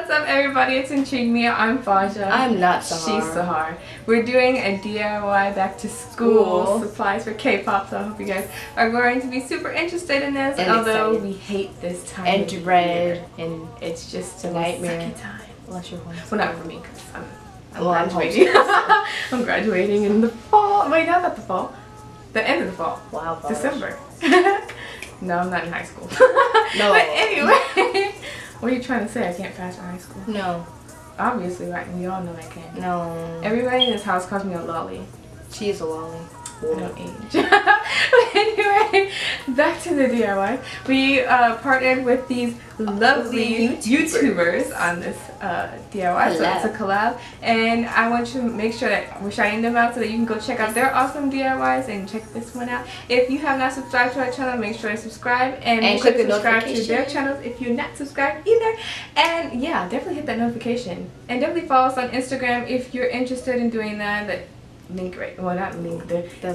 What's up everybody, it's ITSCHIHERE. I'm Faja. I'm not Sahar. She's Sahar. We're doing a DIY back to school supplies for K-pop, so I hope you guys are going to be super interested in this. And although excited. We hate this time and dread and it's just a nightmare time. Unless you're home. Well, not for me because I'm graduating. I'm graduating in the fall. Wait, not the fall. The end of the fall. Wow. December. No, I'm not in high school. No. But anyway. What are you trying to say? I can't pass for high school? No. Obviously, right? We all know I can. No. Everybody in this house calls me a lolly. She is a lolly. No age. But anyway, back to the DIY. We partnered with these lovely YouTubers on this DIY. So it's a collab. And I want you to make sure that we're shouting them out so that you can go check out their awesome DIYs and check this one out. If you have not subscribed to our channel, make sure to subscribe. And make sure to subscribe to their channels if you're not subscribed either. And yeah, definitely hit that notification. And definitely follow us on Instagram if you're interested in doing that. Link right, well not link,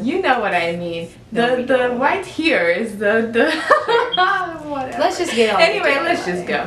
you know what I mean. The right here is the whatever. Let's just get on. Anyway, let's just go.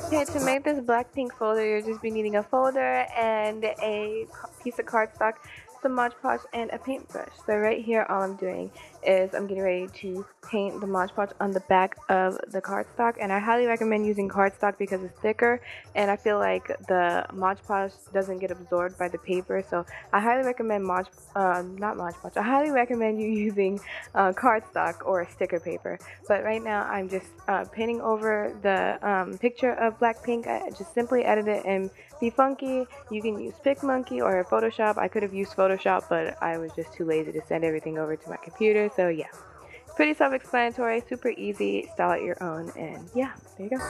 Okay, to make this Blackpink folder, you'll just be needing a folder and a piece of cardstock, some Mod Podge, and a paintbrush. So right here, all I'm doing is I'm getting ready to paint the Mod Podge on the back of the cardstock, and I highly recommend using cardstock because it's thicker, and I feel like the Mod Podge doesn't get absorbed by the paper. So I highly recommend I highly recommend you using cardstock or sticker paper. But right now, I'm just painting over the picture of Blackpink. I just simply edit it and be funky. You can use PicMonkey or Photoshop. I could have used Photoshop, but I was just too lazy to send everything over to my computer. So yeah, pretty self-explanatory, super easy, style it your own, and yeah, there you go.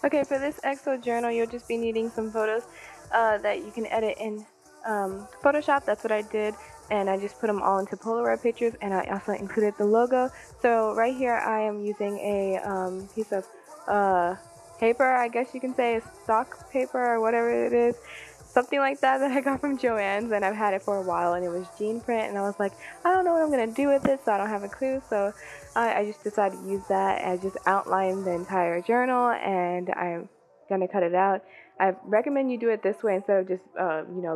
Okay, for this Exo Journal, you'll just be needing some photos that you can edit in Photoshop. That's what I did, and I just put them all into Polaroid pictures, and I also included the logo. So right here I am using a piece of paper, I guess you can say, stock paper or whatever it is, something like that I got from Joann's, and I've had it for a while, and it was jean print, and I was like, I don't know what I'm gonna do with it, so I don't have a clue. So I just decided to use that. I just outlined the entire journal, and I'm gonna cut it out. I recommend you do it this way instead of just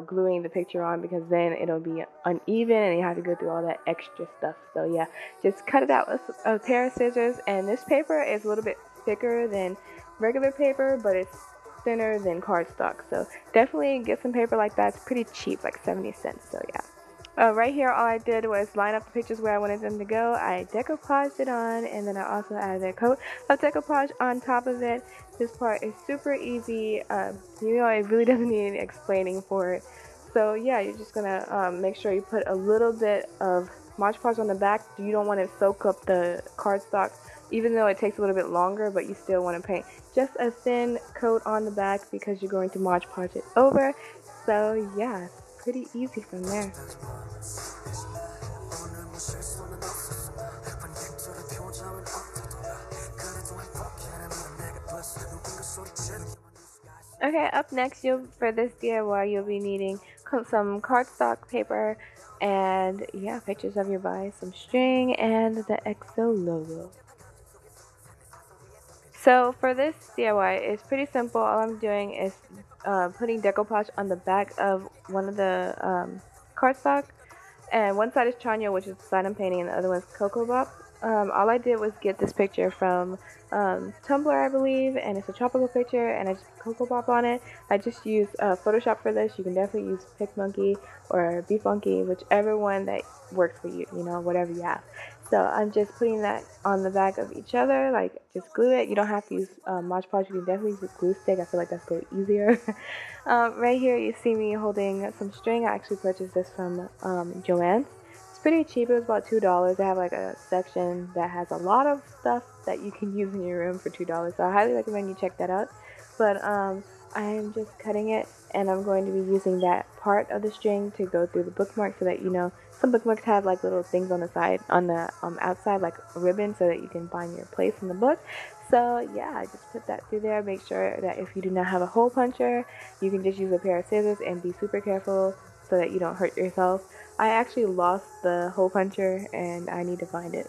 gluing the picture on, because then it'll be uneven and you have to go through all that extra stuff. So yeah, just cut it out with a pair of scissors. And this paper is a little bit thicker than regular paper, but it's thinner than cardstock. So definitely get some paper like that. It's pretty cheap, like 70 cents. So yeah. Right here, all I did was line up the pictures where I wanted them to go. I decoupaged it on, and then I also added a coat of decoupage on top of it. This part is super easy. It really doesn't need any explaining for it. So yeah, you're just gonna make sure you put a little bit of Mod Podge on the back. You don't want to soak up the cardstock, even though it takes a little bit longer, but you still want to paint just a thin coat on the back because you're going to Mod Podge it over. So yeah, pretty easy from there. Okay, up next, for this DIY, you'll be needing some cardstock paper and yeah, pictures of your body, some string, and the EXO logo. So for this DIY, it's pretty simple. All I'm doing is putting decoupage on the back of one of the cardstock, and one side is Chanya, which is the side I'm painting, and the other one is Cocoa Bop. all I did was get this picture from Tumblr, I believe, and it's a tropical picture, and I just put Cocoa Pop on it. I just used Photoshop for this. You can definitely use PicMonkey or BeFunky, whichever one that works for you, you know, whatever you have. So I'm just putting that on the back of each other, like just glue it. You don't have to use Mod Podge, you can definitely use a glue stick. I feel like that's a little easier. Right here you see me holding some string. I actually purchased this from Joann's. It's pretty cheap. It was about $2. They have like a section that has a lot of stuff that you can use in your room for $2. So I highly recommend you check that out. But I'm just cutting it, and I'm going to be using that part of the string to go through the bookmark, so that, you know, some bookmarks have like little things on the side, on the outside, like a ribbon, so that you can find your place in the book. So yeah, I just put that through there. Make sure that if you do not have a hole puncher, you can just use a pair of scissors, and be super careful so that you don't hurt yourself. I actually lost the hole puncher, and I need to find it.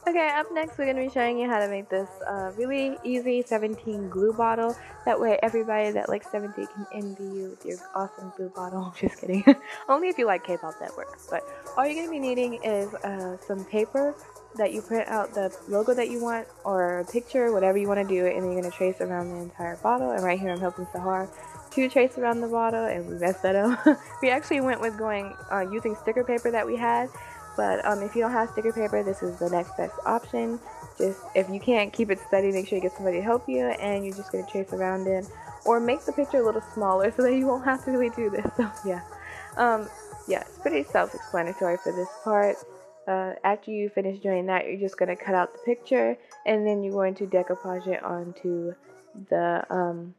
Okay, up next we're going to be showing you how to make this really easy 17 glue bottle. That way everybody that likes 17 can envy you with your awesome glue bottle. Just kidding. Only if you like K-pop, that works. But all you're going to be needing is some paper that you print out the logo that you want, or a picture, whatever you want to do, and then you're going to trace around the entire bottle. And right here I'm helping Sahar to trace around the bottle, and we messed that up. We actually went with using sticker paper that we had. But if you don't have sticker paper, this is the next best option. Just, if you can't keep it steady, make sure you get somebody to help you, and you're just going to trace around it. Or make the picture a little smaller so that you won't have to really do this. So yeah. Yeah, it's pretty self-explanatory for this part. After you finish doing that, you're just going to cut out the picture, and then you're going to decoupage it onto the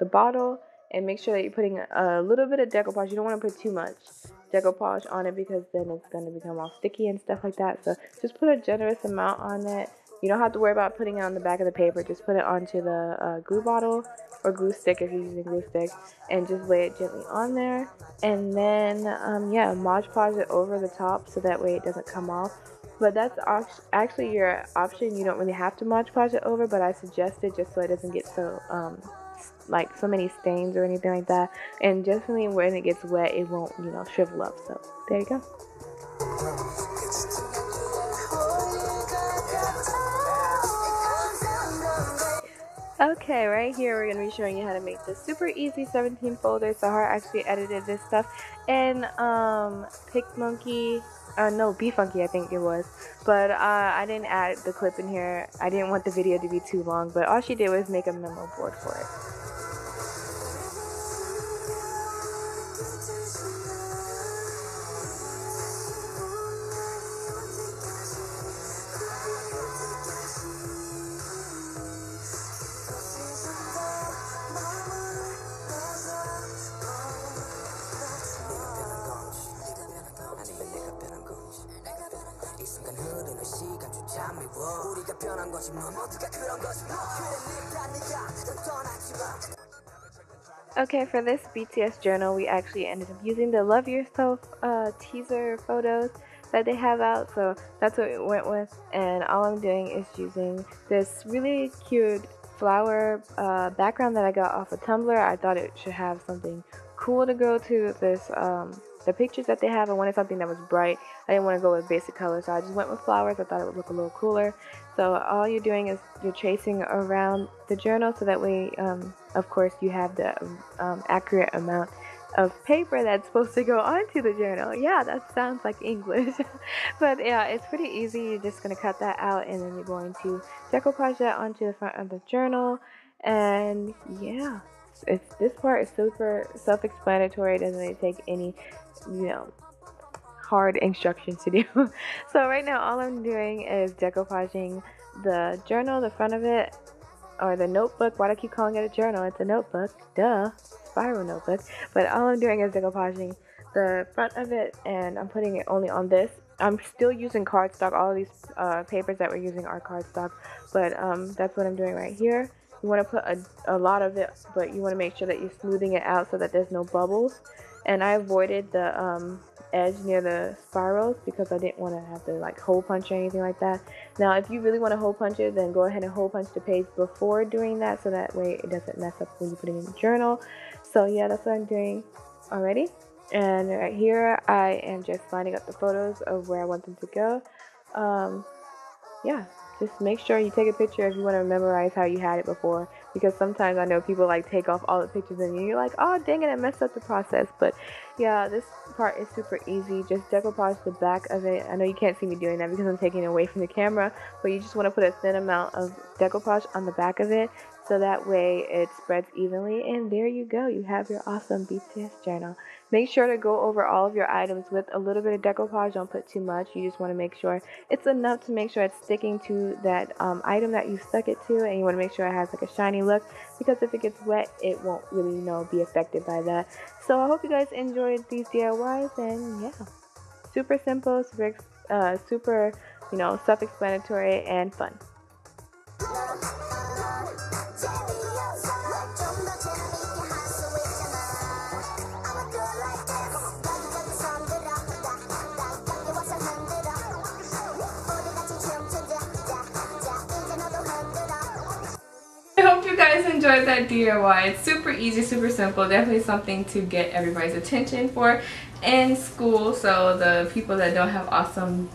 bottle. And make sure that you're putting a little bit of decoupage. You don't want to put too much decoupage on it, because then it's going to become all sticky and stuff like that. So just put a generous amount on it. You don't have to worry about putting it on the back of the paper. Just put it onto the glue bottle or glue stick if you're using glue stick, and just lay it gently on there. And then yeah, Mod Podge it over the top so that way it doesn't come off. But that's actually your option. You don't really have to Mod Podge it over, but I suggest it just so it doesn't get so like so many stains or anything like that. And definitely when it gets wet, it won't, you know, shrivel up. So there you go. Okay, right here we're going to be showing you how to make this super easy 17 folder. Sahar actually edited this stuff in PicMonkey, no, BeFunky I think it was. But I didn't add the clip in here. I didn't want the video to be too long, but all she did was make a memo board for it. Okay, for this BTS journal, we actually ended up using the Love Yourself teaser photos that they have out, so that's what we went with. And all I'm doing is using this really cute flower background that I got off of Tumblr. I thought it should have something cool to go to this the pictures that they have. I wanted something that was bright. I didn't want to go with basic colors, so I just went with flowers. I thought it would look a little cooler. So all you're doing is you're tracing around the journal, so that way of course you have the accurate amount of paper that's supposed to go onto the journal. Yeah, that sounds like English. But yeah, it's pretty easy. You're just going to cut that out, and then you're going to decoupage that onto the front of the journal. And yeah, this part is super self-explanatory. It doesn't really take any, you know, hard instructions to do. So right now all I'm doing is decoupaging the journal, the front of it, or the notebook. Why do I keep calling it a journal? It's a notebook, duh, spiral notebook. But all I'm doing is decoupaging the front of it, and I'm putting it only on this. I'm still using cardstock. All of these papers that we're using are cardstock, but that's what I'm doing right here. You want to put a lot of it, but you want to make sure that you're smoothing it out so that there's no bubbles. And I avoided the edge near the spirals because I didn't want to have to like hole punch or anything like that. Now if you really want to hole punch it, then go ahead and hole punch the page before doing that, so that way it doesn't mess up when you put it in the journal. So yeah, that's what I'm doing already. And right here I am just lining up the photos of where I want them to go. Yeah, just make sure you take a picture if you want to memorize how you had it before, because sometimes I know people like take off all the pictures and you're like, oh dang it, I messed up the process. But yeah, this part is super easy. Just decoupage the back of it. I know you can't see me doing that because I'm taking it away from the camera, but you just want to put a thin amount of decoupage on the back of it, so that way it spreads evenly, and there you go, you have your awesome BTS journal. Make sure to go over all of your items with a little bit of decoupage. Don't put too much. You just want to make sure it's enough to make sure it's sticking to that item that you stuck it to, and you want to make sure it has like a shiny look, because if it gets wet it won't really be affected by that. So I hope you guys enjoyed these DIYs, and yeah, super simple, super self-explanatory and fun. I hope you guys enjoyed that DIY. It's super easy, super simple. Definitely something to get everybody's attention for in school, so the people that don't have awesome,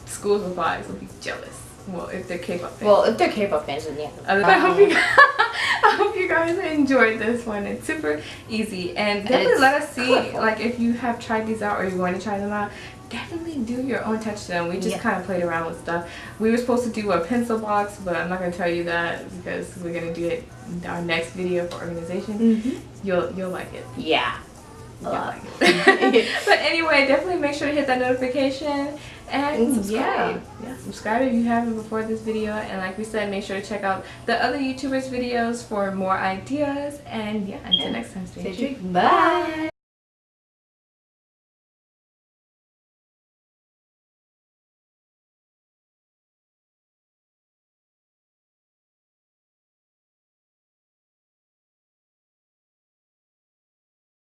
school supplies will be jealous. Well, if they're K-pop fans. Well, if they're K-pop fans, then yeah. I hope you guys enjoyed this one. It's super easy, and definitely let us see like if you have tried these out or you're going to try them out. Definitely do your own touch to them. We just kind of played around with stuff. We were supposed to do a pencil box, but I'm not going to tell you that because we're going to do it in our next video for organization. You'll like it. Yeah. You'll like it. But anyway, definitely make sure to hit that notification and subscribe. Yeah, subscribe if you haven't before this video. And like we said, make sure to check out the other YouTubers' videos for more ideas. And yeah, until next time, stay tuned. Bye.